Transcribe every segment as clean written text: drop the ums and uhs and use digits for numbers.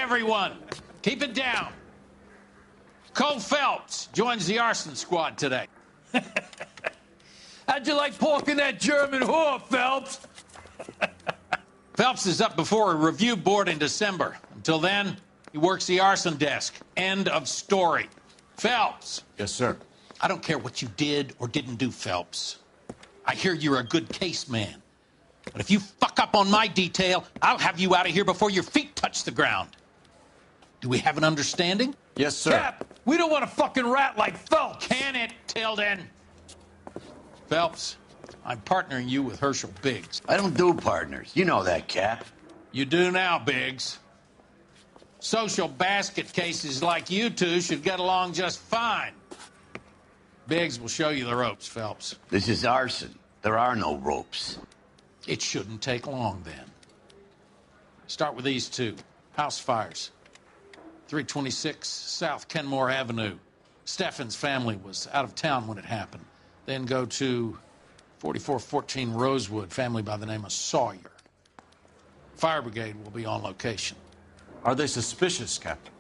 everyone. Keep it down. Cole Phelps joins the arson squad today. How'd you like porking that German whore, Phelps? Phelps is up before a review board in December. Until then, he works the arson desk. End of story. Phelps. Yes, sir. I don't care what you did or didn't do, Phelps. I hear you're a good case man. But if you fuck up on my detail, I'll have you out of here before your feet touch the ground. Do we have an understanding? Yes, sir. Cap, we don't want a fucking rat like Phelps. Can it, Tilden? Phelps, I'm partnering you with Herschel Biggs. I don't do partners. You know that, Cap. You do now, Biggs. Social basket cases like you two should get along just fine. Biggs will show you the ropes, Phelps. This is arson. There are no ropes. It shouldn't take long, then. Start with these two. House fires. 326 South Kenmore Avenue. Steffen's family was out of town when it happened. Then go to 4414 Rosewood, family by the name of Sawyer. Fire brigade will be on location. Are they suspicious, Captain?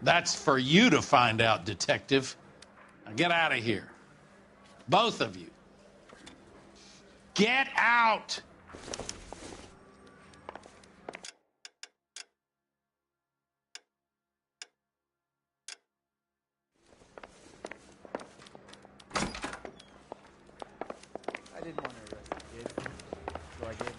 That's for you to find out, Detective. Now get out of here. Both of you. Get out! I didn't want to arrest the kid, so I gave him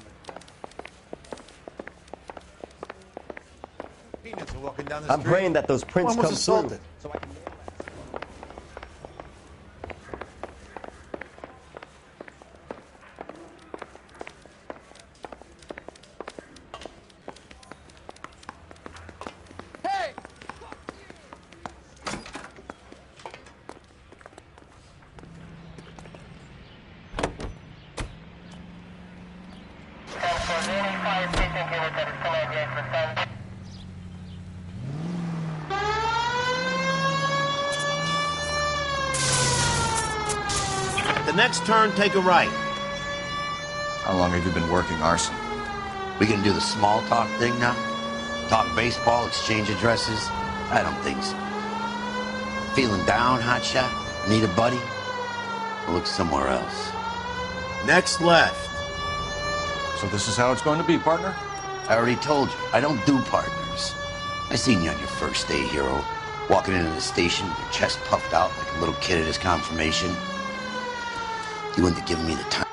a peanuts are walking down the I'm street. praying that those prints One was come assaulted. through. So I can The next turn, take a right. How long have you been working arson? We gonna do the small talk thing now? Talk baseball, exchange addresses? I don't think so. Feeling down, hotshot? Need a buddy? We'll look somewhere else. Next left. So this is how it's going to be, partner? I already told you, I don't do partners. I seen you on your first day, hero. Walking into the station with your chest puffed out like a little kid at his confirmation. You wouldn't have given me the time.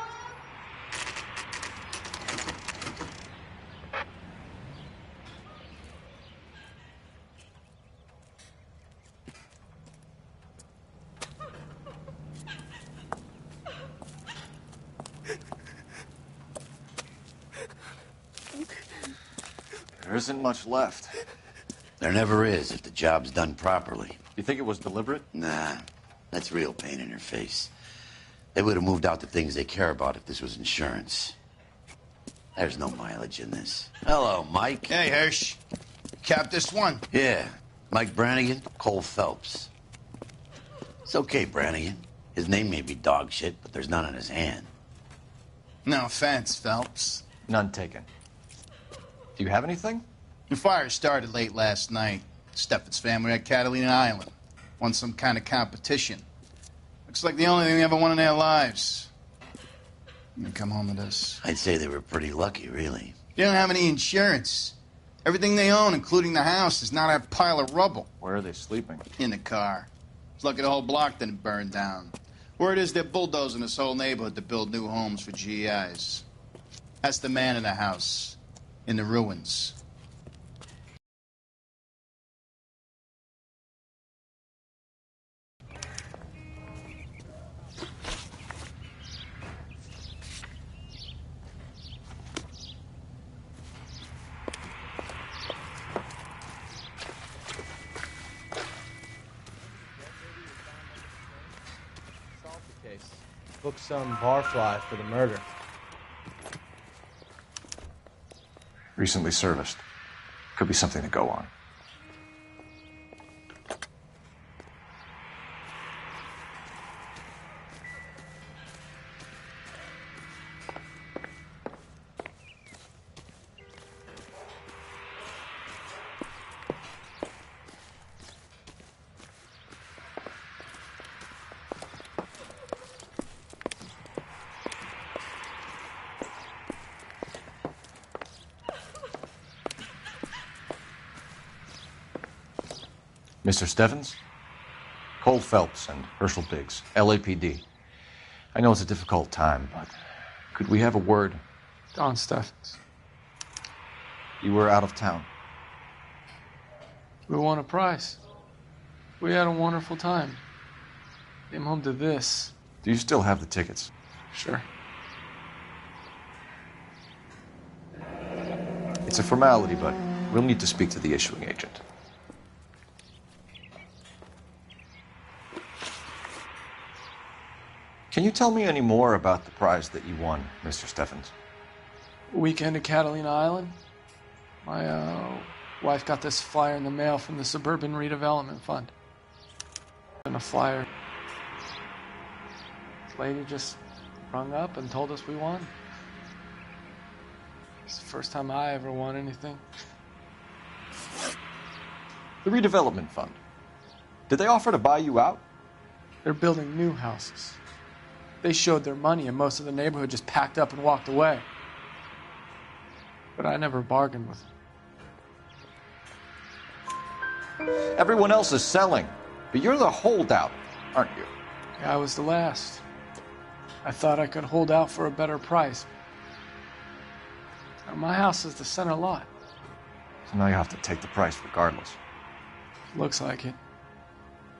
There isn't much left. There never is if the job's done properly. You think it was deliberate? Nah, that's real pain in her face. They would have moved out the things they care about if this was insurance. There's no mileage in this. Hello, Mike. Hey, Hirsch. Cap this one. Yeah, Mike Brannigan, Cole Phelps. It's okay, Brannigan. His name may be dog shit, but there's none on his hand. No offense, Phelps. None taken. Do you have anything? The fire started late last night. Steffen's family at Catalina Island. Won some kind of competition. Looks like the only thing they ever won in their lives. And they come home with us. I'd say they were pretty lucky, really. They don't have any insurance. Everything they own, including the house, is not a pile of rubble. Where are they sleeping? In the car. It's lucky the whole block didn't burn down. Word is they're bulldozing this whole neighborhood to build new homes for GIs. That's the man in the house. In the ruins. case. Book some barfly for the murder. Recently serviced. Could be something to go on. Mr. Stevens? Cole Phelps and Herschel Biggs, LAPD. I know it's a difficult time, but could we have a word? Don Stevens. You were out of town. We won a prize. We had a wonderful time. Came home to this. Do you still have the tickets? Sure. It's a formality, but we'll need to speak to the issuing agent. Can you tell me any more about the prize that you won, Mr. Stevens? Weekend at Catalina Island. My wife got this flyer in the mail from the Suburban Redevelopment Fund. And a flyer. This lady just rung up and told us we won. It's the first time I ever won anything. The Redevelopment Fund. Did they offer to buy you out? They're building new houses. They showed their money and most of the neighborhood just packed up and walked away. But I never bargained with them. Everyone else is selling, but you're the holdout, aren't you? Yeah, I was the last. I thought I could hold out for a better price. Now, my house is the center lot. So now you have to take the price regardless. Looks like it.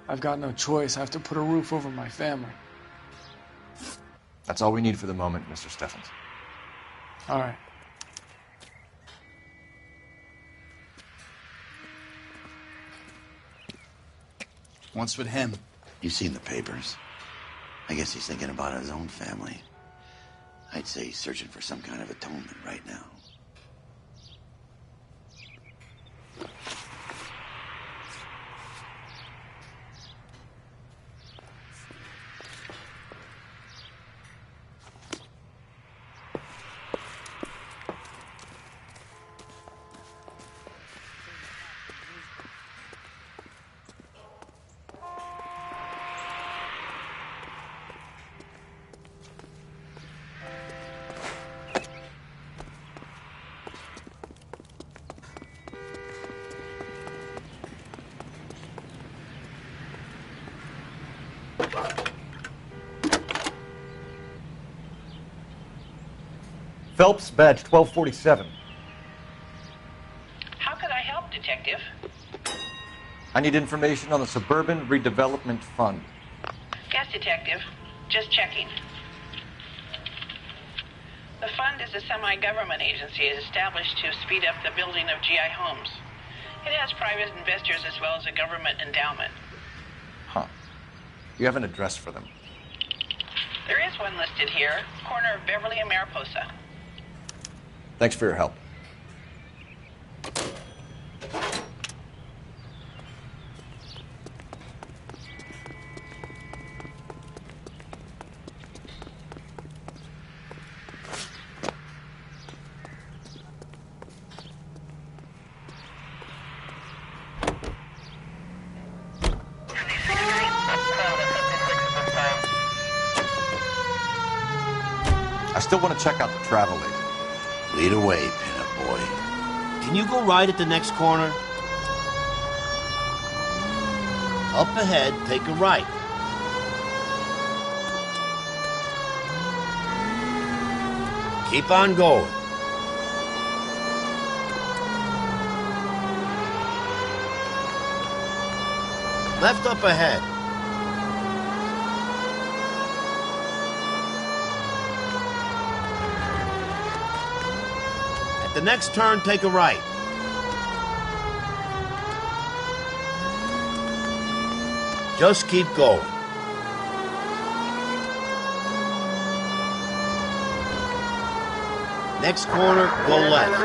I've got no choice. I have to put a roof over my family. That's all we need for the moment, Mr. Stevens. All right. What's with him? You've seen the papers. I guess he's thinking about his own family. I'd say he's searching for some kind of atonement right now. Phelps, badge 1247. How could I help, Detective? I need information on the Suburban Redevelopment Fund. Yes, Detective. Just checking. The fund is a semi-government agency established to speed up the building of GI homes. It has private investors as well as a government endowment. Huh. You have an address for them? There is one listed here, corner of Beverly and Mariposa. Thanks for your help. I still want to check out the travel agent. Lead away, pinup boy. Can you go right at the next corner? Up ahead, take a right. Keep on going. Left up ahead. The next turn, take a right. Just keep going. Next corner, go left.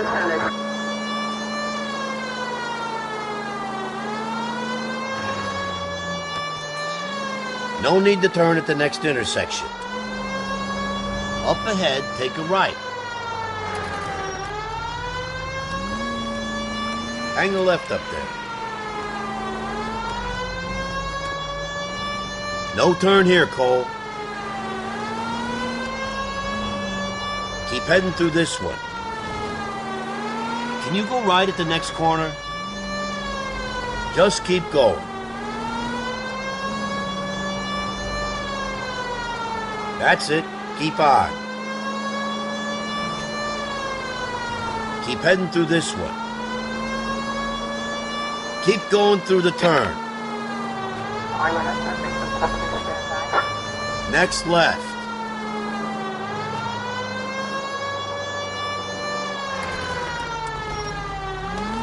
No need to turn at the next intersection. Up ahead, take a right. Hang a left up there. No turn here, Cole. Keep heading through this one. Can you go right at the next corner? Just keep going. That's it. Keep on. Keep heading through this one. Keep going through the turn. Next left.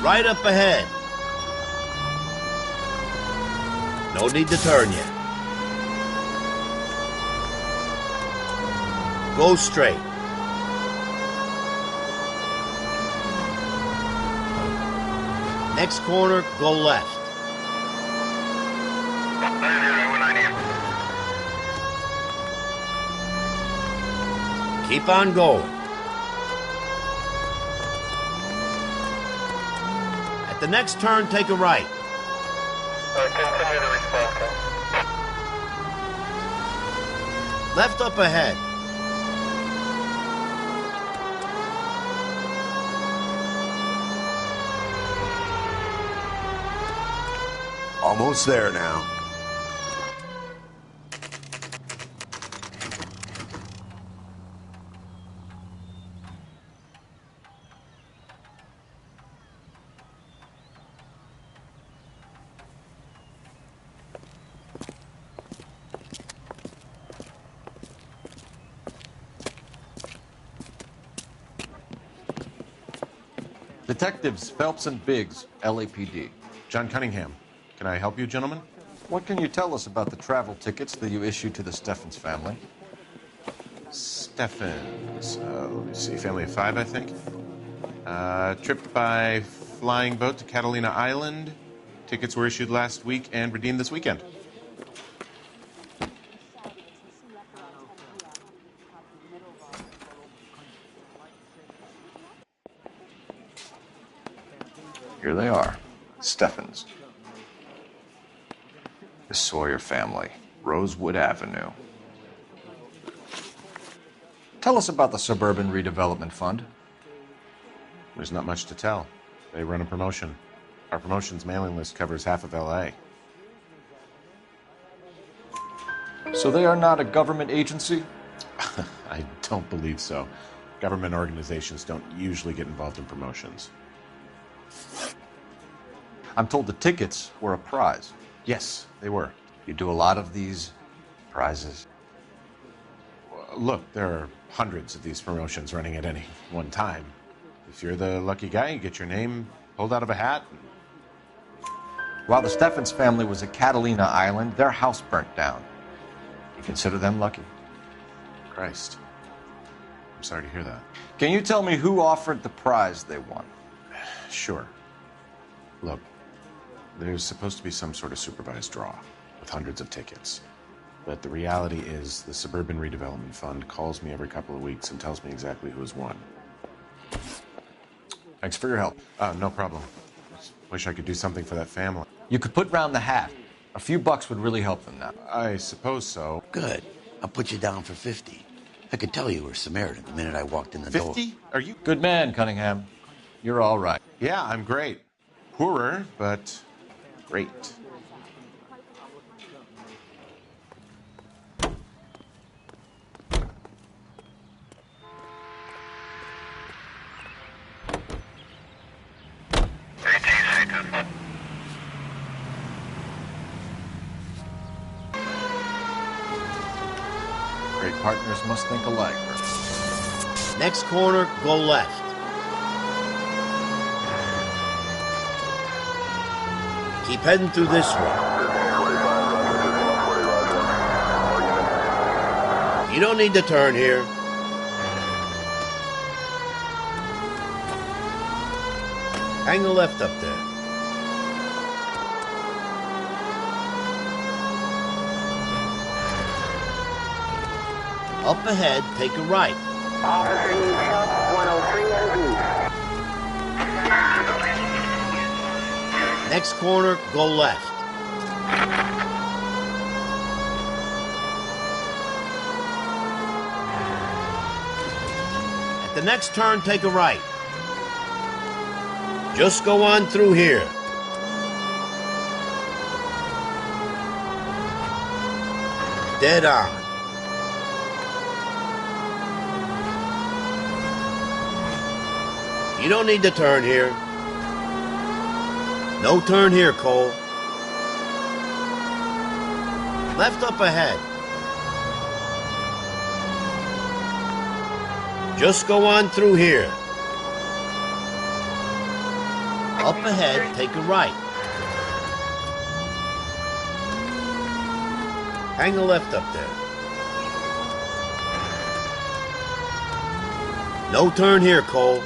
Right up ahead. No need to turn yet. Go straight. Next corner, go left. Keep on going. At the next turn, take a right. Continue the response. Left up ahead. Almost there now. Detectives Phelps and Biggs, LAPD. John Cunningham. Can I help you, gentlemen? What can you tell us about the travel tickets that you issued to the Steffens family? Steffens. Let me see. Family of 5, I think. Trip by flying boat to Catalina Island. Tickets were issued last week and redeemed this weekend. Here they are. Steffens. The Sawyer family. Rosewood Avenue. Tell us about the Suburban Redevelopment Fund. There's not much to tell. They run a promotion. Our promotion's mailing list covers half of L.A. So they are not a government agency? I don't believe so. Government organizations don't usually get involved in promotions. I'm told the tickets were a prize. Yes, they were. You do a lot of these prizes. Look, there are hundreds of these promotions running at any one time. If you're the lucky guy, you get your name pulled out of a hat. While the Steffens family was at Catalina Island, their house burnt down. You consider them lucky? Christ. I'm sorry to hear that. Can you tell me who offered the prize they won? Sure. Look, there's supposed to be some sort of supervised draw with hundreds of tickets. But the reality is the Suburban Redevelopment Fund calls me every couple of weeks and tells me exactly who has won. Thanks for your help. No problem. Wish I could do something for that family. You could put round the hat. A few bucks would really help them now. I suppose so. Good. I'll put you down for 50. I could tell you were Samaritan the minute I walked in the door. 50? Are you... Good man, Cunningham. You're all right. Yeah, I'm great. Poorer, but great. Great partners must think alike. Next corner, go left. Keep heading through this one. You don't need to turn here. Hang a left up there. Up ahead, take a right. Officer needs help, 103 and Next corner, go left. At the next turn, take a right. Just go on through here. Dead on. You don't need to turn here. No turn here, Cole. Left up ahead. Just go on through here. Up ahead, take a right. Hang a left up there. No turn here, Cole.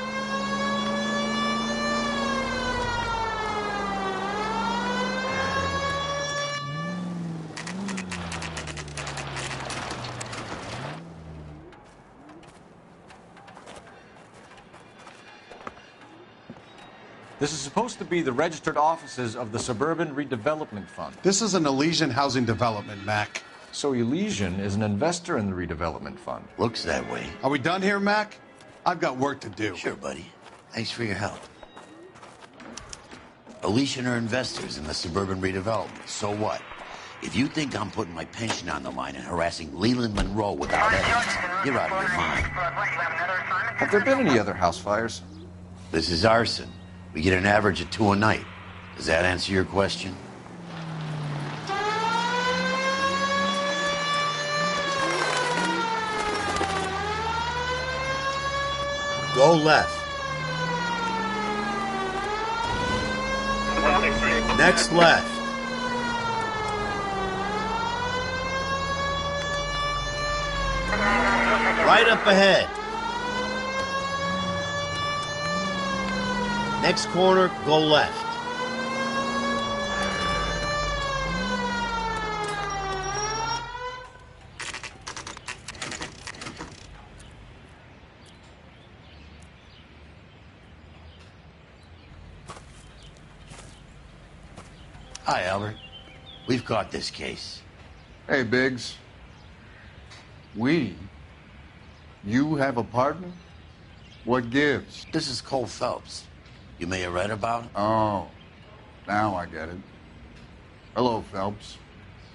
This is supposed to be the registered offices of the Suburban Redevelopment Fund. This is an Elysian housing development, Mac. So Elysian is an investor in the redevelopment fund. Looks that way. Are we done here, Mac? I've got work to do. Sure, buddy. Thanks for your help. Elysian are investors in the suburban redevelopment. So what? If you think I'm putting my pension on the line and harassing Leland Monroe without evidence, you're out of your mind. Have there been any other house fires? This is Arson. We get an average of 2 a night. Does that answer your question? Go left. Next left. Right up ahead. Next corner, go left. Hi, Albert. We've caught this case. Hey, Biggs. You have a partner? What gives? This is Cole Phelps. You may have read about him. Oh, now I get it. Hello, Phelps.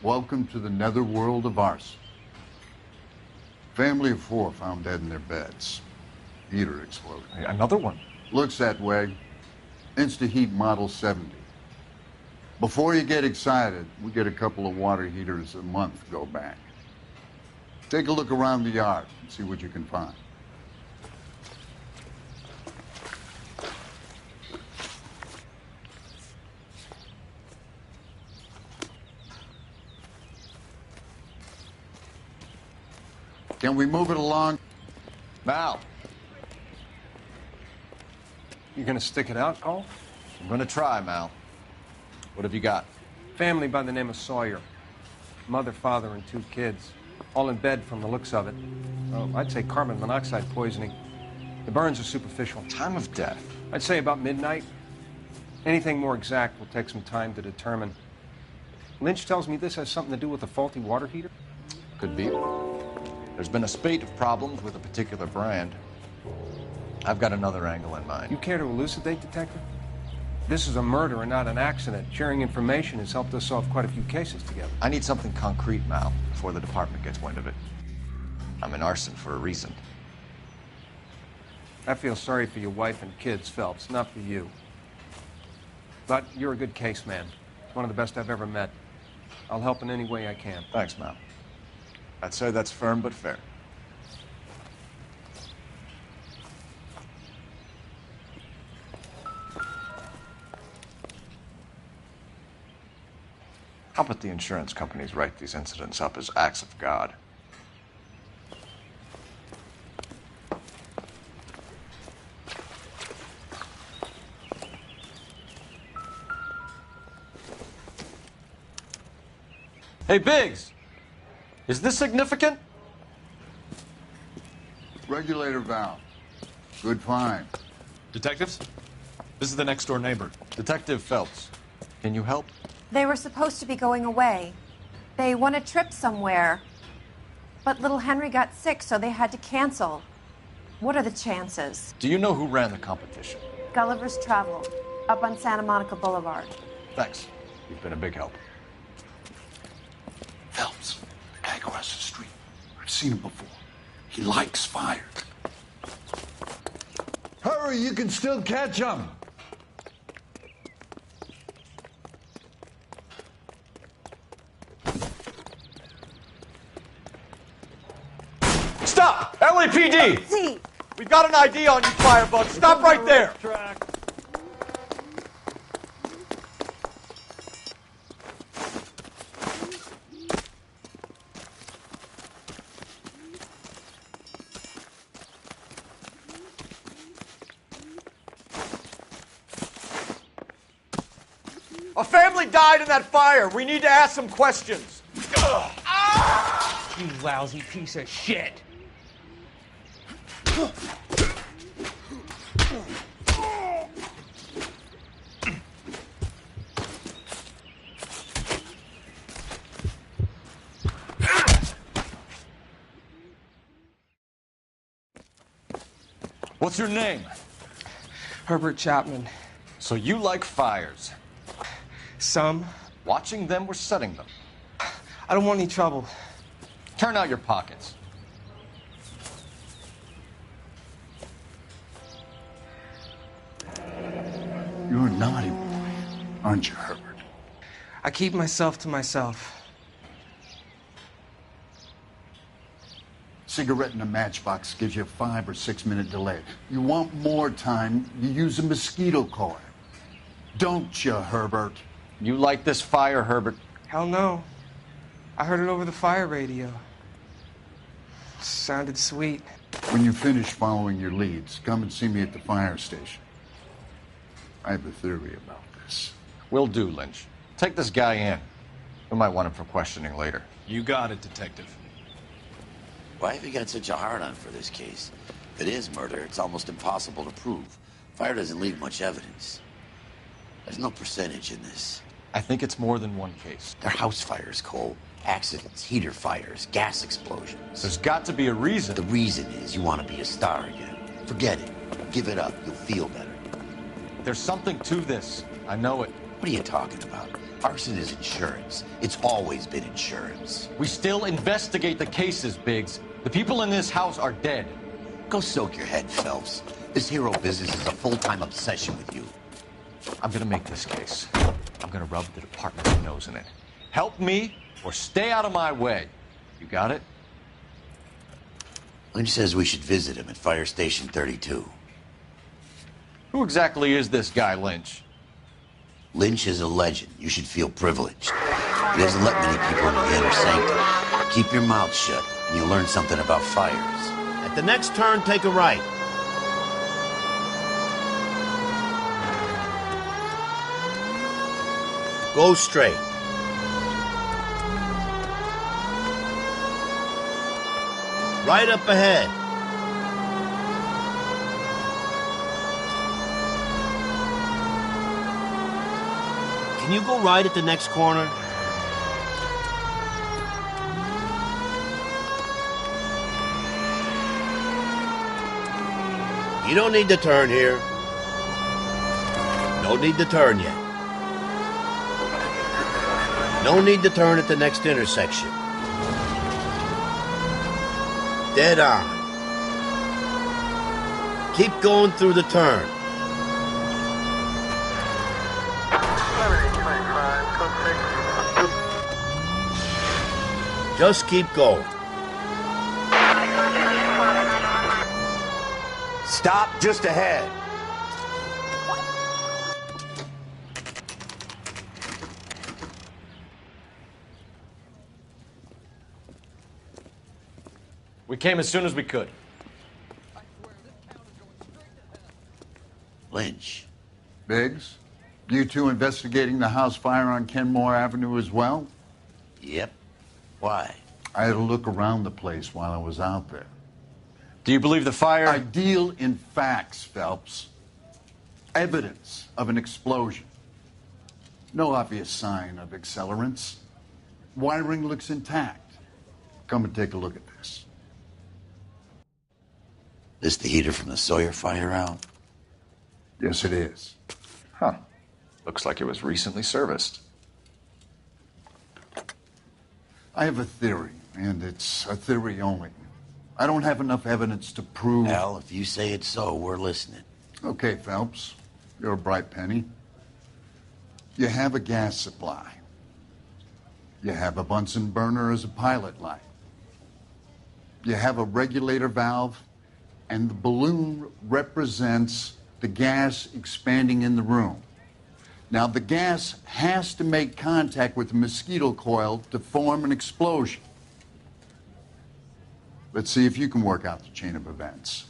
Welcome to the netherworld of Arson. Family of 4 found dead in their beds. Heater exploded. Hey, another one? Looks that way. Insta-Heat Model 70. Before you get excited, we get a couple of water heaters a month go back. Take a look around the yard and see what you can find. Can we move it along? Mal. You gonna stick it out, Cole? I'm gonna try, Mal. What have you got? Family by the name of Sawyer. Mother, father, and 2 kids. All in bed from the looks of it. Oh, I'd say carbon monoxide poisoning. The burns are superficial. Time of death? I'd say about midnight. Anything more exact will take some time to determine. Lynch tells me this has something to do with a faulty water heater. Could be. There's been a spate of problems with a particular brand. I've got another angle in mind. You care to elucidate, Detective? This is a murder and not an accident. Sharing information has helped us solve quite a few cases together. I need something concrete, Mal, before the department gets wind of it. I'm in Arson for a reason. I feel sorry for your wife and kids, Phelps, not for you. But you're a good case man. One of the best I've ever met. I'll help in any way I can. Thanks, Mal. I'd say that's firm but fair. How about the insurance companies write these incidents up as acts of God? Hey, Biggs! Is this significant? Regulator valve. Good find. Detectives? This is the next door neighbor. Detective Phelps. Can you help? They were supposed to be going away. They won a trip somewhere. But little Henry got sick, so they had to cancel. What are the chances? Do you know who ran the competition? Gulliver's Travel, up on Santa Monica Boulevard. Thanks. You've been a big help. Phelps, the guy across the street. I've seen him before. He likes fire. Hurry! Hurry, you can still catch them. Stop! LAPD! We've got an ID on you, firebug. Stop right there! A family died in that fire. We need to ask some questions. You lousy piece of shit. What's your name? Herbert Chapman. So you like fires? Some. Watching them or setting them? I don't want any trouble. Turn out your pockets. You're a naughty boy, aren't you, Herbert? I keep myself to myself. Cigarette in a matchbox gives you a 5 or 6 minute delay. You want more time, you use a mosquito coil. Don't you, Herbert? You like this fire, Herbert? Hell no. I heard it over the fire radio. Sounded sweet. When you finish following your leads, come and see me at the fire station. I have a theory about this. Will do, Lynch. Take this guy in. We might want him for questioning later. You got it, Detective. Why have you got such a hard-on for this case? If it is murder, it's almost impossible to prove. Fire doesn't leave much evidence. There's no percentage in this. I think it's more than one case. They're house fires, Cole. Accidents, heater fires, gas explosions. There's got to be a reason. The reason is you want to be a star again. Forget it. Give it up. You'll feel better. There's something to this. I know it. What are you talking about? Arson is insurance. It's always been insurance. We still investigate the cases, Biggs. The people in this house are dead. Go soak your head, Phelps. This hero business is a full-time obsession with you. I'm gonna make this case. I'm gonna rub the department's nose in it. Help me or stay out of my way. You got it? Lynch says we should visit him at Fire Station 32. Who exactly is this guy, Lynch? Lynch is a legend. You should feel privileged. He doesn't let many people into the inner sanctum. Keep your mouth shut, and you'll learn something about fires. At the next turn, take a right. Go straight. Right up ahead. Can you go right at the next corner? You don't need to turn here. No need to turn yet. No need to turn at the next intersection. Dead on. Keep going through the turn. Just keep going. Stop just ahead. We came as soon as we could. Lynch. Biggs, you two investigating the house fire on Kenmore Avenue as well? Yep. Why? I had a look around the place while I was out there. Do you believe the fire? I deal in facts, Phelps. Evidence of an explosion. No obvious sign of accelerants. Wiring looks intact. Come and take a look at this. This the heater from the Sawyer fire, Al? Yes, it is. Huh. Looks like it was recently serviced. I have a theory, and it's a theory only. I don't have enough evidence to prove... Al, if you say it's so, we're listening. Okay, Phelps. You're a bright penny. You have a gas supply. You have a Bunsen burner as a pilot light. You have a regulator valve, and the balloon represents the gas expanding in the room. Now, the gas has to make contact with the mosquito coil to form an explosion. Let's see if you can work out the chain of events.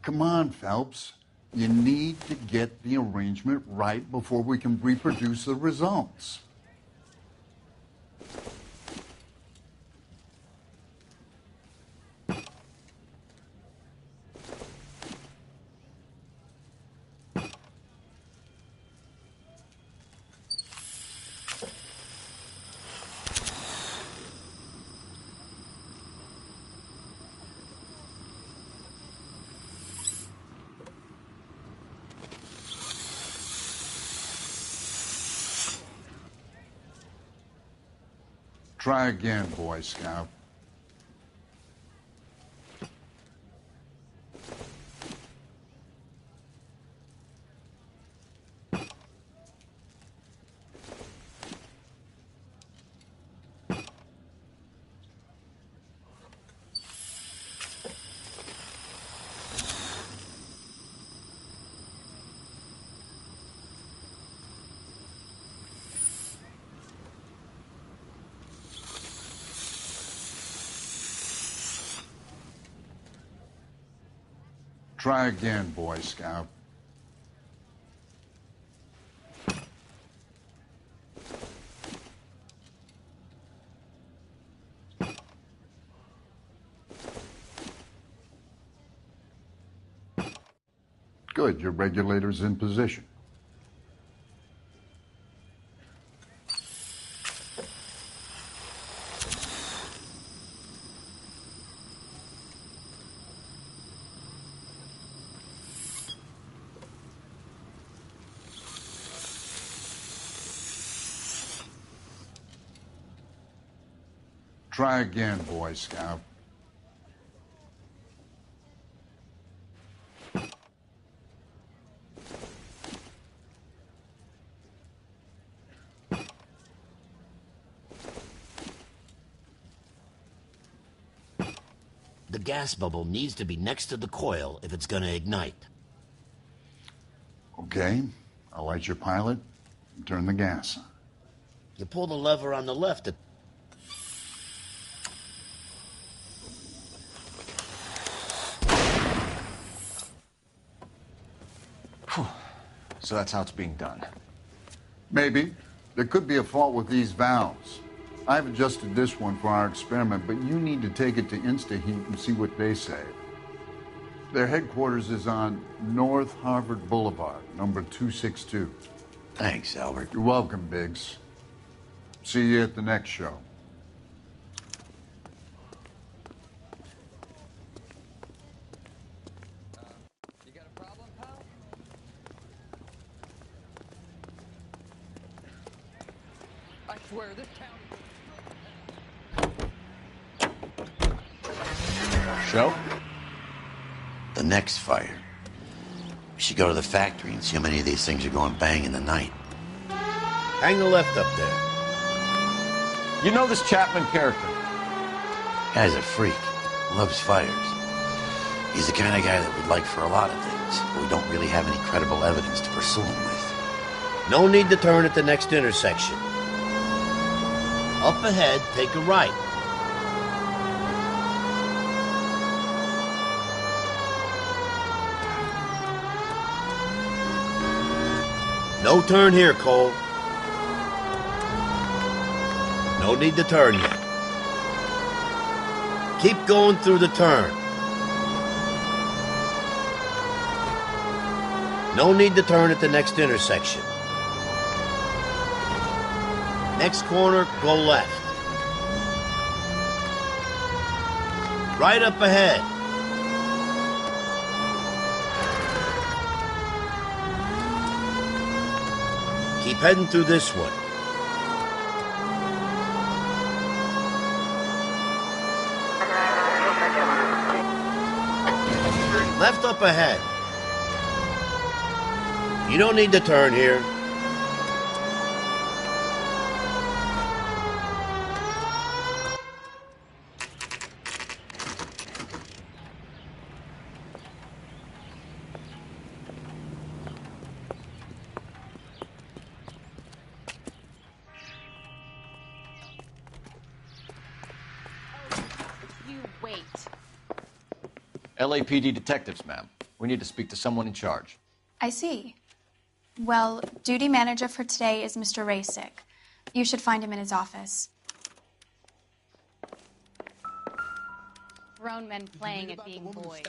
Come on, Phelps. You need to get the arrangement right before we can reproduce the results. Try again, Boy Scout. Try again, Boy Scout. Good, your regulator's in position. Try again, Boy Scout. The gas bubble needs to be next to the coil if it's going to ignite. Okay, I'll light your pilot and turn the gas on. You pull the lever on the left. So that's how it's being done. Maybe. There could be a fault with these valves. I've adjusted this one for our experiment, but you need to take it to InstaHeat and see what they say. Their headquarters is on North Harvard Boulevard, number 262. Thanks, Albert. You're welcome, Biggs. See you at the next show. You got a problem, pal? I swear, this town... Show? The next fire. We should go to the factory and see how many of these things are going bang in the night. Hang the left up there. You know this Chapman character? Guy's a freak. Loves fires. He's the kind of guy that we'd like for a lot of things, but we don't really have any credible evidence to pursue him with. No need to turn at the next intersection. Up ahead, take a right. No turn here, Cole. No need to turn yet. Keep going through the turn. No need to turn at the next intersection. Next corner, go left. Right up ahead. Keep heading through this one. Left up ahead. You don't need to turn here. LAPD detectives, ma'am. We need to speak to someone in charge. I see. Well, duty manager for today is Mr. Rasick. You should find him in his office. Grown men playing at being boys.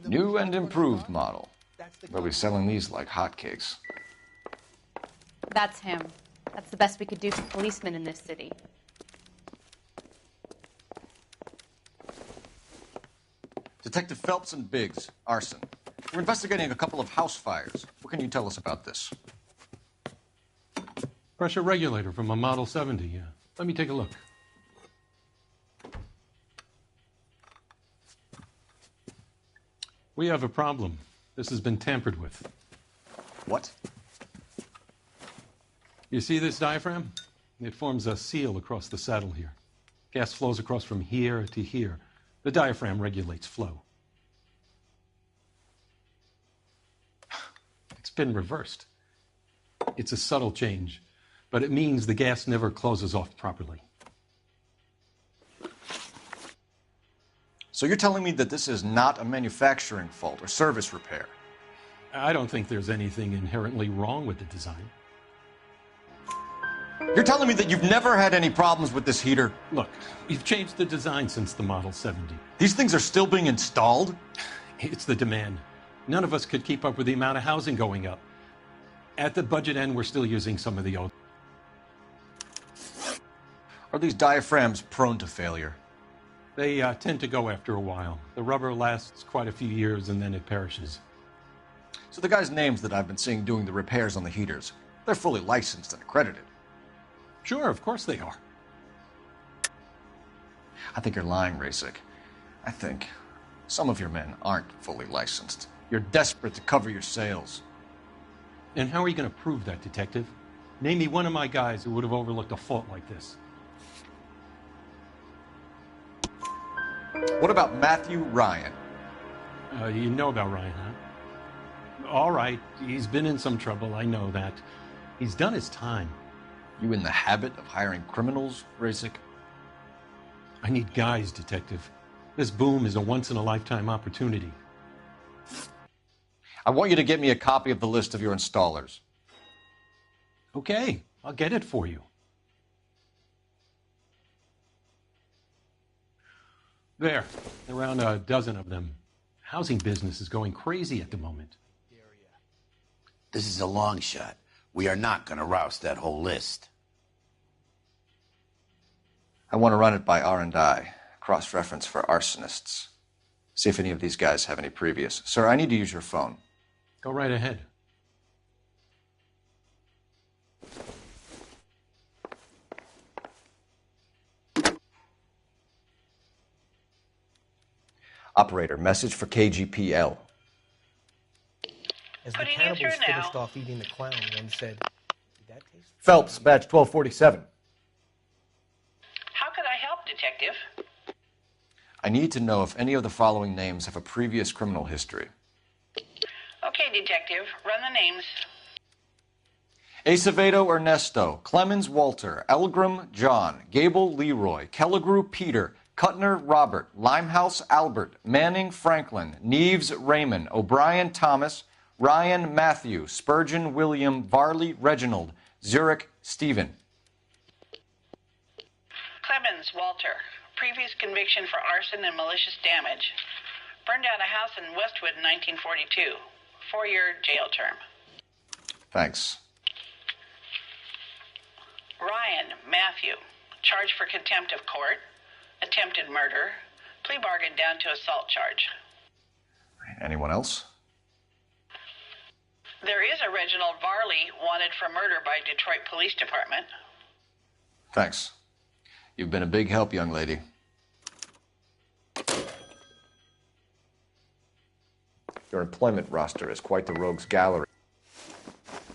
New and improved model. They'll be selling these like hotcakes. That's him. That's the best we could do for policemen in this city. Detective Phelps and Biggs, Arson. We're investigating a couple of house fires. What can you tell us about this? Pressure regulator from a Model 70. Let me take a look. We have a problem. This has been tampered with. What? You see this diaphragm? It forms a seal across the saddle here. Gas flows across from here to here. The diaphragm regulates flow. It's been reversed. It's a subtle change, but it means the gas never closes off properly. So you're telling me that this is not a manufacturing fault or service repair? I don't think there's anything inherently wrong with the design. You're telling me that you've never had any problems with this heater? Look, we've changed the design since the Model 70. These things are still being installed? It's the demand. None of us could keep up with the amount of housing going up. At the budget end, we're still using some of the old. Are these diaphragms prone to failure? They tend to go after a while. The rubber lasts quite a few years and then it perishes. So the guys' names that I've been seeing doing the repairs on the heaters, they're fully licensed and accredited. Sure, of course they are. I think you're lying, Rasick. I think some of your men aren't fully licensed. You're desperate to cover your sales. And how are you going to prove that, Detective? Name me one of my guys who would have overlooked a fault like this. What about Matthew Ryan? You know about Ryan, huh? All right, he's been in some trouble, I know that. He's done his time. You in the habit of hiring criminals, Rasick? I need guys, Detective. This boom is a once-in-a-lifetime opportunity. I want you to get me a copy of the list of your installers. Okay, I'll get it for you. There, around a dozen of them. Housing business is going crazy at the moment. This is a long shot. We are not going to roust that whole list. I want to run it by R&I, cross-reference for arsonists. See if any of these guys have any previous. Sir, I need to use your phone. Go right ahead. Operator, message for KGPL. As the cannibals finished off eating the clown, one said, "Did that taste?" Phelps, badge 1247. How could I help, Detective? I need to know if any of the following names have a previous criminal history. Okay, Detective. Run the names. Acevedo Ernesto, Clemens Walter, Elgram John, Gable Leroy, Kelligrew Peter, Kuttner Robert, Limehouse Albert, Manning Franklin, Neves Raymond, O'Brien Thomas, Ryan Matthew, Spurgeon William, Varley Reginald, Zurich Stephen. Clemens Walter. Previous conviction for arson and malicious damage. Burned down a house in Westwood in 1942. 4-year jail term. Thanks. Ryan Matthew. Charged for contempt of court. Attempted murder. Plea bargain down to assault charge. Anyone else? There is a Reginald Varley wanted for murder by Detroit Police Department. Thanks. You've been a big help, young lady. Your employment roster is quite the rogues gallery.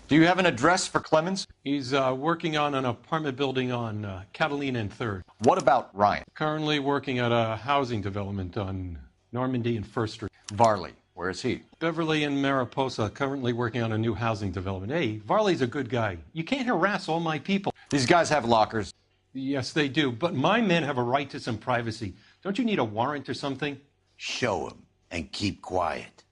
Do you have an address for Clemens? He's working on an apartment building on Catalina and 3rd. What about Ryan? Currently working at a housing development on Normandy and 1st Street. Varley, where is he? Beverly and Mariposa, currently working on a new housing development. Hey, Varley's a good guy. You can't harass all my people. These guys have lockers. Yes, they do, but my men have a right to some privacy. Don't you need a warrant or something? Show him and keep quiet.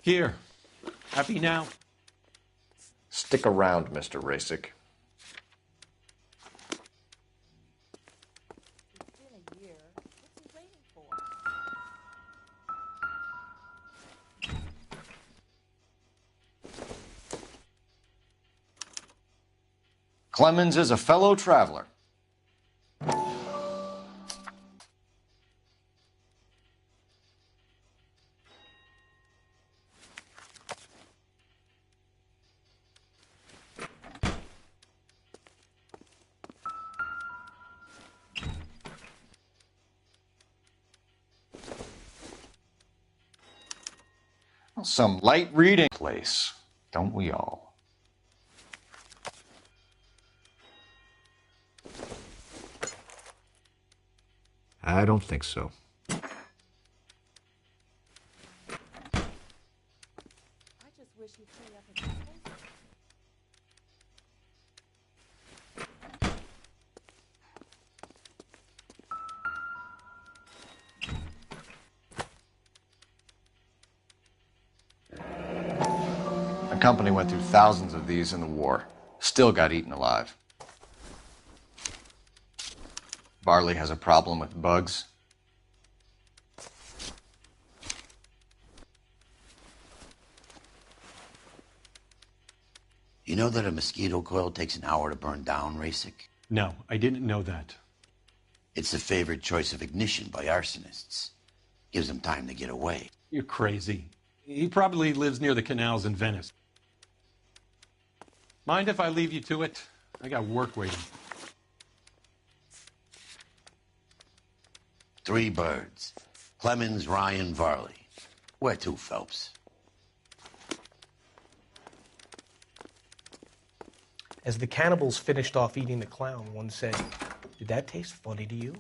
Here. Happy now? Stick around, Mr. Rasick. Clemens is a fellow traveler. Some light reading place, don't we all? I don't think so. I just wish he'd clean up his place. The company went through thousands of these in the war. Still got eaten alive. Varley has a problem with bugs. You know that a mosquito coil takes an hour to burn down, Rasick? No, I didn't know that. It's the favored choice of ignition by arsonists. Gives them time to get away. You're crazy. He probably lives near the canals in Venice. Mind if I leave you to it? I got work waiting. 3 birds. Clemens, Ryan, Varley. Where to, Phelps? As the cannibals finished off eating the clown, one said, "Did that taste funny to you?"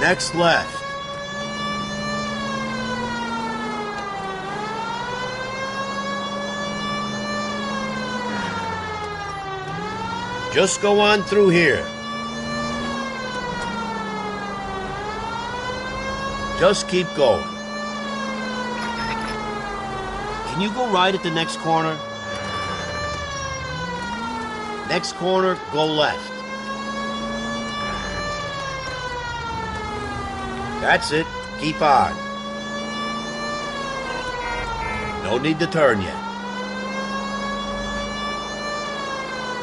Next left. Just go on through here. Just keep going. Can you go right at the next corner? Next corner, go left. That's it. Keep on. No need to turn yet.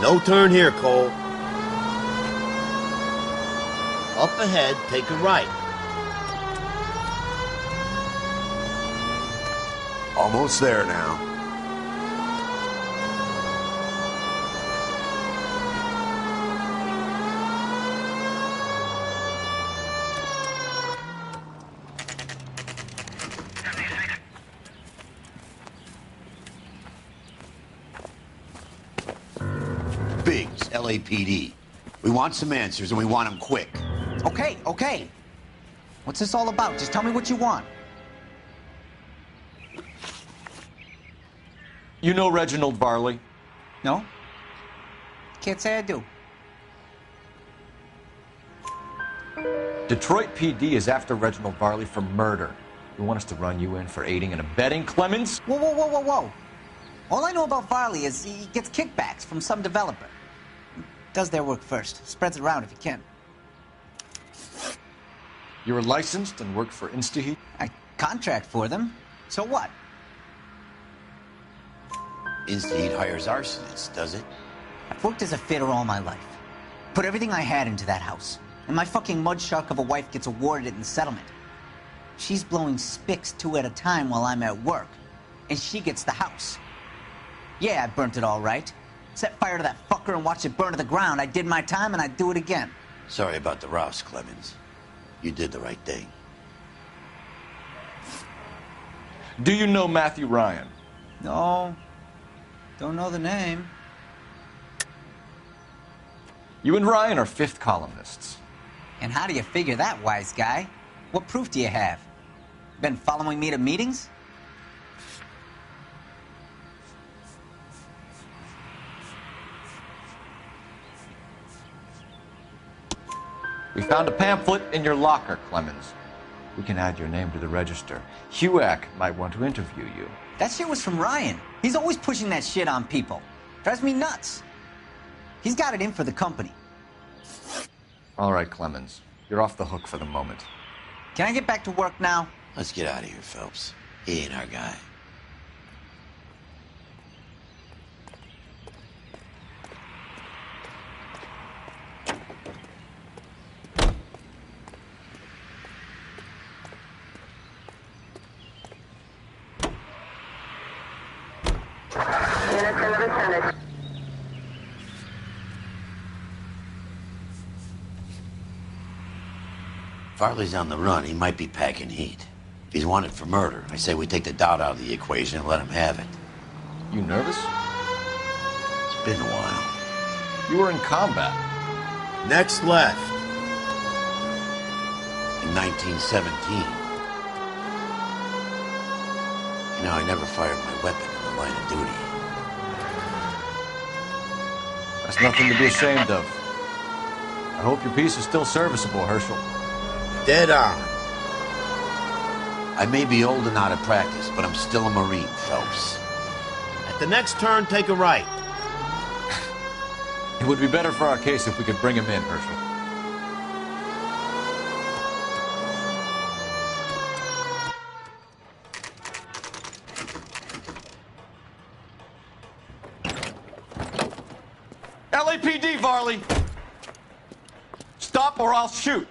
No turn here, Cole. Up ahead, take a right. Almost there now. Biggs, LAPD. We want some answers, and we want them quick. Okay, okay. What's this all about? Just tell me what you want. You know Reginald Varley? No? Can't say I do. Detroit PD is after Reginald Varley for murder. You want us to run you in for aiding and abetting, Clemens? Whoa, whoa, whoa, whoa, whoa. All I know about Varley is he gets kickbacks from some developer. Does their work first. Spreads it around if he can. You were licensed and worked for InstaHeat? I contract for them. So what? InstaHeat hires arsonists, does it? I've worked as a fitter all my life. Put everything I had into that house. And my fucking mud shark of a wife gets awarded it in settlement. She's blowing spics 2 at a time while I'm at work. And she gets the house. Yeah, I burnt it all right. Set fire to that fucker and watched it burn to the ground. I did my time and I'd do it again. Sorry about the rouse, Clemens. You did the right thing. Do you know Matthew Ryan? No. Don't know the name. You and Ryan are fifth columnists. And how do you figure that, wise guy? What proof do you have? Been following me to meetings? We found a pamphlet in your locker, Clemens. We can add your name to the register. HUAC might want to interview you. That shit was from Ryan. He's always pushing that shit on people. Drives me nuts. He's got it in for the company. All right, Clemens. You're off the hook for the moment. Can I get back to work now? Let's get out of here, Phelps. He ain't our guy. Farley's on the run. He might be packing heat. If he's wanted for murder, I say we take the doubt out of the equation and let him have it. You nervous? It's been a while. You were in combat. Next left. In 1917. You know, I never fired my weapon in the line of duty. That's nothing to be ashamed of. I hope your piece is still serviceable, Herschel. Dead on. I may be old and out of practice, but I'm still a Marine, Phelps. At the next turn, take a right. It would be better for our case if we could bring him in, Herschel. LAPD, Varley! Stop or I'll shoot!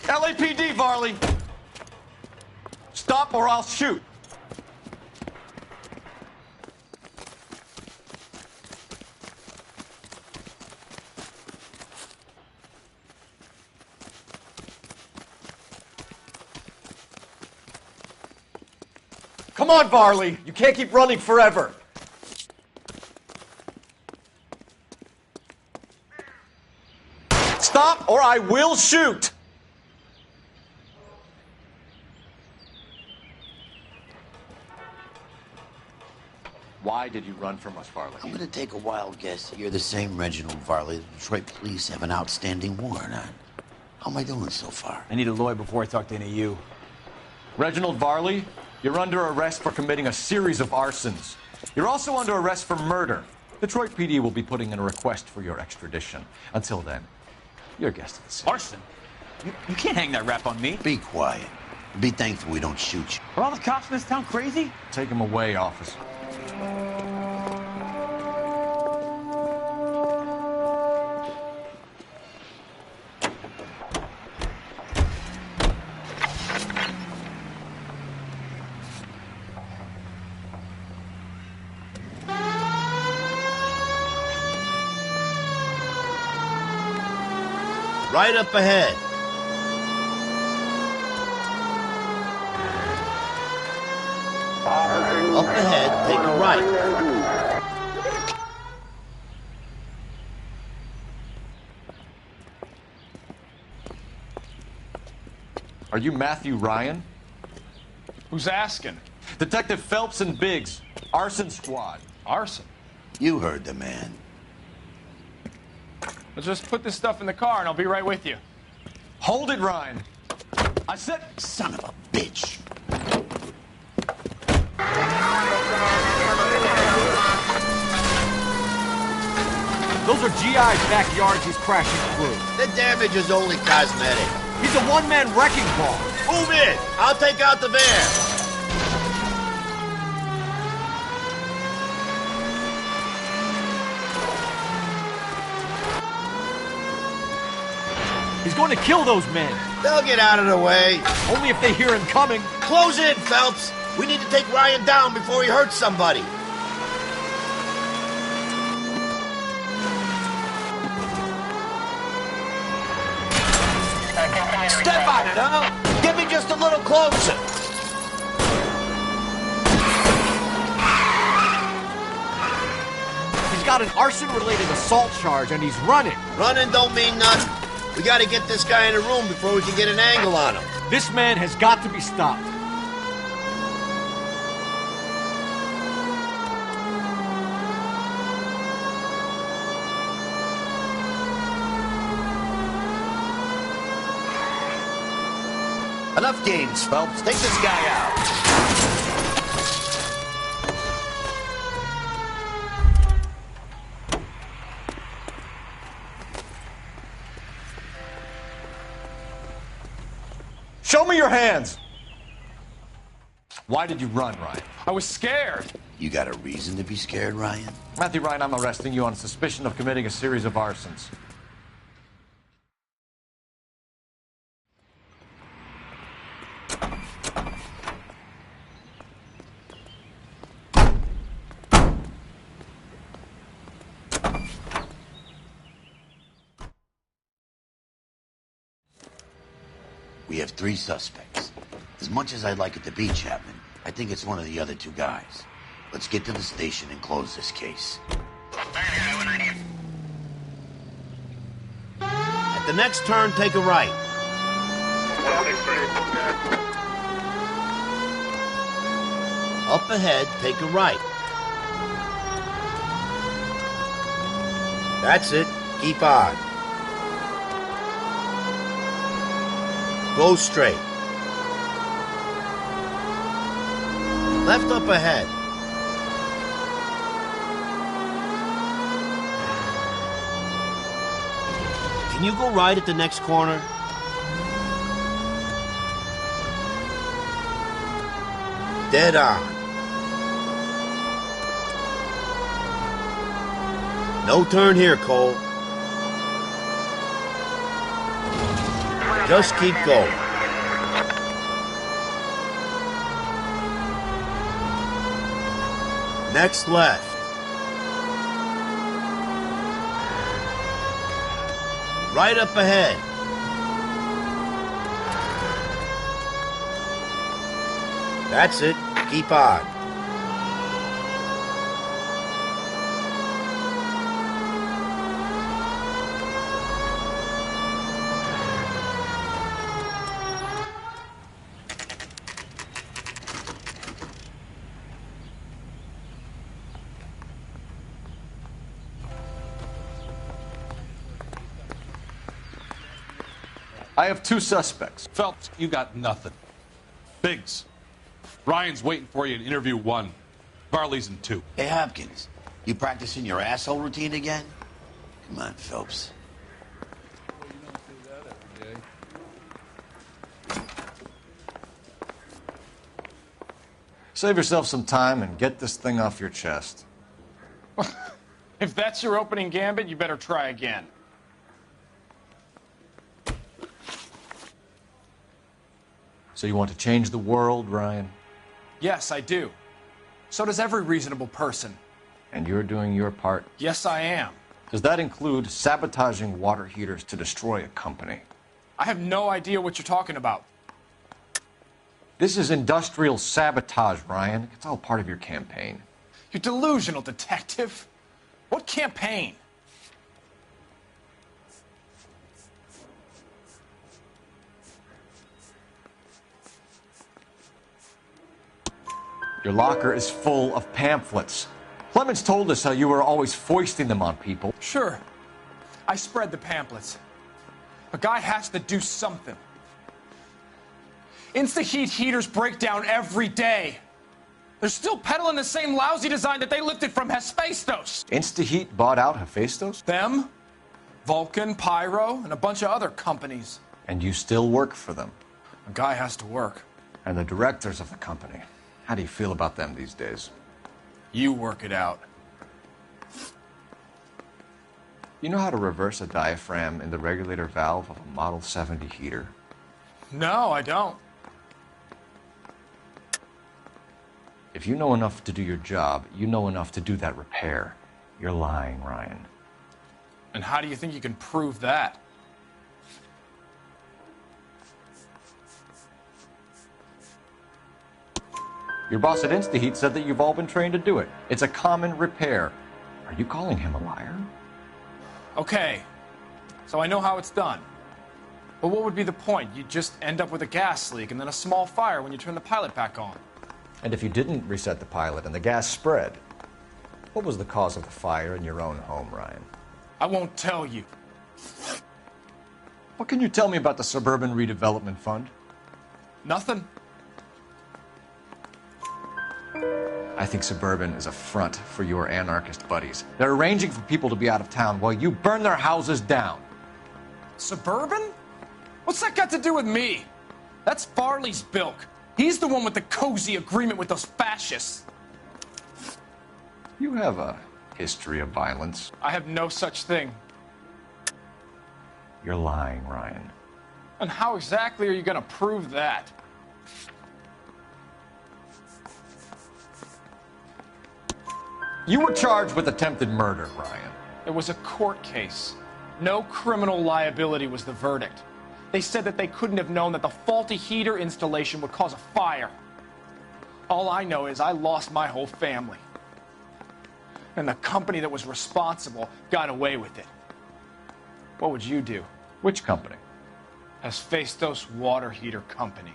LAPD, Varley! Stop or I'll shoot! Come on, Varley! You can't keep running forever! Stop or I will shoot! Why did you run from us, Varley? I'm gonna take a wild guess that you're the same Reginald Varley the Detroit police have an outstanding warrant on. How am I doing so far? I need a lawyer before I talk to any of you. Reginald Varley, you're under arrest for committing a series of arsons. You're also under arrest for murder. Detroit PD will be putting in a request for your extradition. Until then, you're a guest of the city. Arson? You can't hang that rap on me. Be quiet. Be thankful we don't shoot you. Are all the cops in this town crazy? Take him away, officer. Right up ahead. Up ahead, take a right. Are you Matthew Ryan? Who's asking? Detective Phelps and Biggs, Arson Squad. Arson? You heard the man. Let's just put this stuff in the car and I'll be right with you. Hold it, Ryan. I said... Son of a bitch. Those are GI's backyards he's crashing through. The damage is only cosmetic. He's a one-man wrecking ball. Move in. I'll take out the van. He's going to kill those men. They'll get out of the way. Only if they hear him coming. Close in, Phelps. We need to take Ryan down before he hurts somebody. Step on it, huh? Get me just a little closer. He's got an arson-related assault charge, and he's running. Running don't mean nothing. We gotta get this guy in a room before we can get an angle on him. This man has got to be stopped. Enough games, Phelps. Take this guy out. Show me your hands! Why did you run, Ryan? I was scared. You got a reason to be scared, Ryan? Matthew Ryan, I'm arresting you on suspicion of committing a series of arsons. We have 3 suspects. As much as I'd like it to be Chapman, I think it's one of the other 2 guys. Let's get to the station and close this case. At the next turn, take a right. Up ahead, take a right. That's it. Keep on. Go straight. Left up ahead. Can you go right at the next corner? Dead on. No turn here, Cole. Just keep going. Next left. Right up ahead. That's it. Keep on. I have 2 suspects. Phelps, you got nothing. Biggs, Ryan's waiting for you in interview 1. Varley's in 2. Hey, Hopkins, You practicing your asshole routine again? Come on, Phelps. Save yourself some time and get this thing off your chest. If that's your opening gambit, you better try again. So you want to change the world, Ryan? Yes, I do. So does every reasonable person. And you're doing your part? Yes, I am. Does that include sabotaging water heaters to destroy a company? I have no idea what you're talking about. This is industrial sabotage, Ryan. It's all part of your campaign. You delusional detective. What campaign? Your locker is full of pamphlets. Clemens told us how you were always foisting them on people. Sure. I spread the pamphlets. A guy has to do something. Insta-heat heaters break down every day. They're still peddling the same lousy design that they lifted from Hephaestus. Insta-heat bought out Hephaestus? Them, Vulcan, Pyro, and a bunch of other companies. And you still work for them? A guy has to work. And the directors of the company. How do you feel about them these days? You work it out. You know how to reverse a diaphragm in the regulator valve of a Model 70 heater? No, I don't. If you know enough to do your job, you know enough to do that repair. You're lying, Ryan. And how do you think you can prove that? Your boss at InstaHeat said that you've all been trained to do it. It's a common repair. Are you calling him a liar? Okay, so I know how it's done. But what would be the point? You'd just end up with a gas leak and then a small fire when you turn the pilot back on. And if you didn't reset the pilot and the gas spread, what was the cause of the fire in your own home, Ryan? I won't tell you. What can you tell me about the Suburban Redevelopment Fund? Nothing. I think Suburban is a front for your anarchist buddies. They're arranging for people to be out of town while you burn their houses down. Suburban? What's that got to do with me? That's Farley's bilk. He's the one with the cozy agreement with those fascists. You have a history of violence. I have no such thing. You're lying, Ryan. And how exactly are you going to prove that? You were charged with attempted murder, Ryan. It was a court case. No criminal liability was the verdict. They said that they couldn't have known that the faulty heater installation would cause a fire. All I know is I lost my whole family. And the company that was responsible got away with it. What would you do? Which company? Hephaestus Water Heater Company.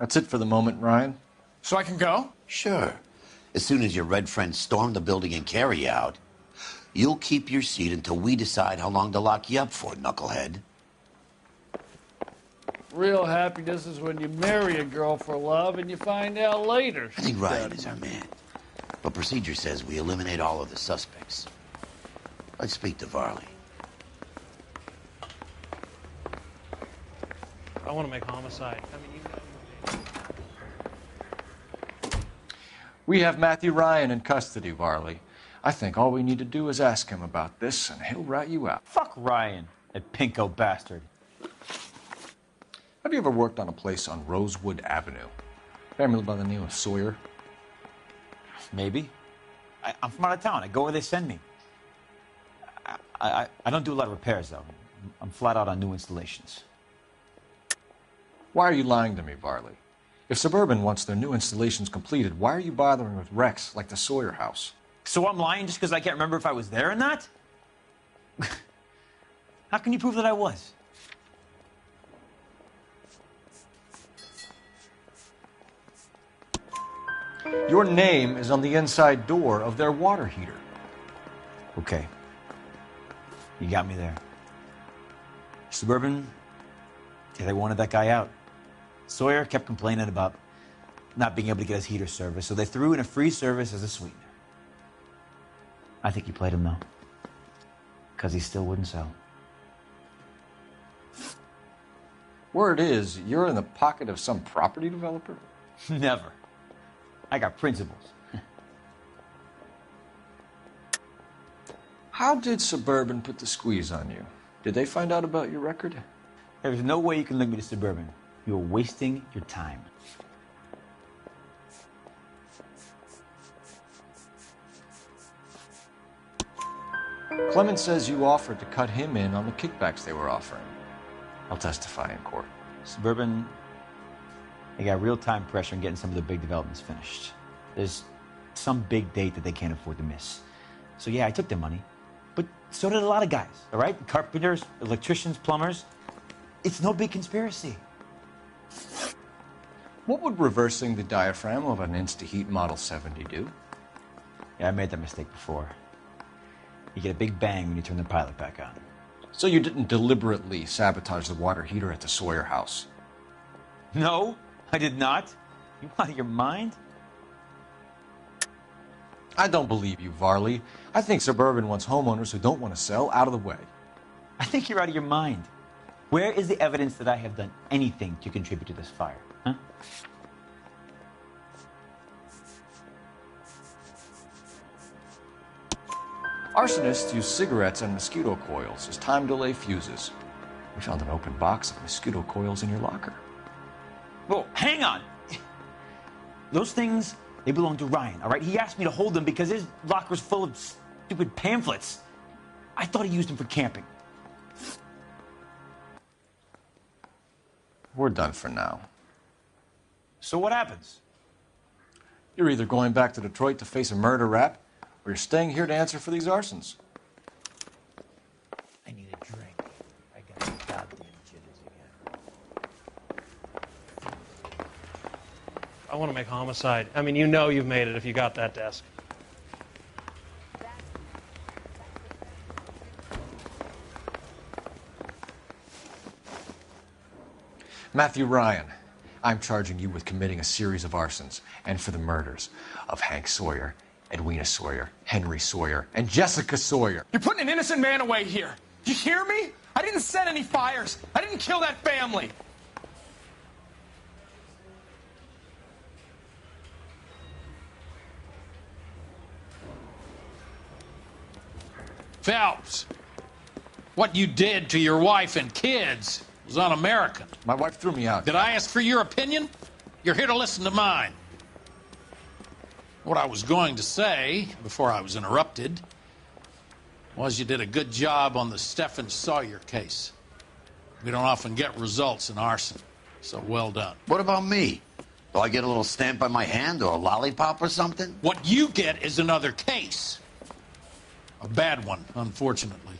That's it for the moment, Ryan. So I can go? Sure. As soon as your red friends storm the building and carry out, you'll keep your seat until we decide how long to lock you up for, knucklehead. Real happiness is when you marry a girl for love and you find out later. I think Ryan is our man. But procedure says we eliminate all of the suspects. Let's speak to Varley. I want to make homicide. I mean, We have Matthew Ryan in custody, Varley. I think all we need to do is ask him about this, and he'll rat you out. Fuck Ryan, that pinko bastard. Have you ever worked on a place on Rosewood Avenue? Family by the name of Sawyer? Maybe. I'm from out of town. I go where they send me. I don't do a lot of repairs, though. I'm flat out on new installations. Why are you lying to me, Varley? If Suburban wants their new installations completed, why are you bothering with wrecks like the Sawyer house? So I'm lying just because I can't remember if I was there or not? How can you prove that I was? Your name is on the inside door of their water heater. Okay. You got me there. Suburban, yeah, they wanted that guy out. Sawyer kept complaining about not being able to get his heater service, so they threw in a free service as a sweetener. I think he played him, though, because he still wouldn't sell. Word is, you're in the pocket of some property developer? Never. I got principles. How did Suburban put the squeeze on you? Did they find out about your record? There's no way you can link me to Suburban. You're wasting your time. Clemens says you offered to cut him in on the kickbacks they were offering. I'll testify in court. Suburban, they got real-time pressure on getting some of the big developments finished. There's some big date that they can't afford to miss. So yeah, I took their money. But so did a lot of guys, all right? Carpenters, electricians, plumbers. It's no big conspiracy. What would reversing the diaphragm of an InstaHeat Model 70 do? Yeah, I made that mistake before. You get a big bang when you turn the pilot back on. So you didn't deliberately sabotage the water heater at the Sawyer house? No, I did not. You out of your mind? I don't believe you, Varley. I think Suburban wants homeowners who don't want to sell out of the way. I think you're out of your mind. Where is the evidence that I have done anything to contribute to this fire, huh? Arsonists use cigarettes and mosquito coils as time delay fuses. We found an open box of mosquito coils in your locker. Whoa, hang on! Those things, they belong to Ryan, all right? He asked me to hold them because his locker's full of stupid pamphlets. I thought he used them for camping. We're done for now. So what happens? You're either going back to Detroit to face a murder rap, or you're staying here to answer for these arsons. I need a drink. I got goddamn jitters again. I want to make homicide. I mean, you know you've made it if you got that desk. Matthew Ryan, I'm charging you with committing a series of arsons and for the murders of Hank Sawyer, Edwina Sawyer, Henry Sawyer, and Jessica Sawyer. You're putting an innocent man away here. You hear me? I didn't set any fires. I didn't kill that family. Phelps, what you did to your wife and kids was un-American. My wife threw me out. Did I ask for your opinion? You're here to listen to mine. What I was going to say, before I was interrupted, was you did a good job on the Stephen Sawyer case. We don't often get results in arson, so well done. What about me? Do I get a little stamp on my hand or a lollipop or something? What you get is another case. A bad one, unfortunately.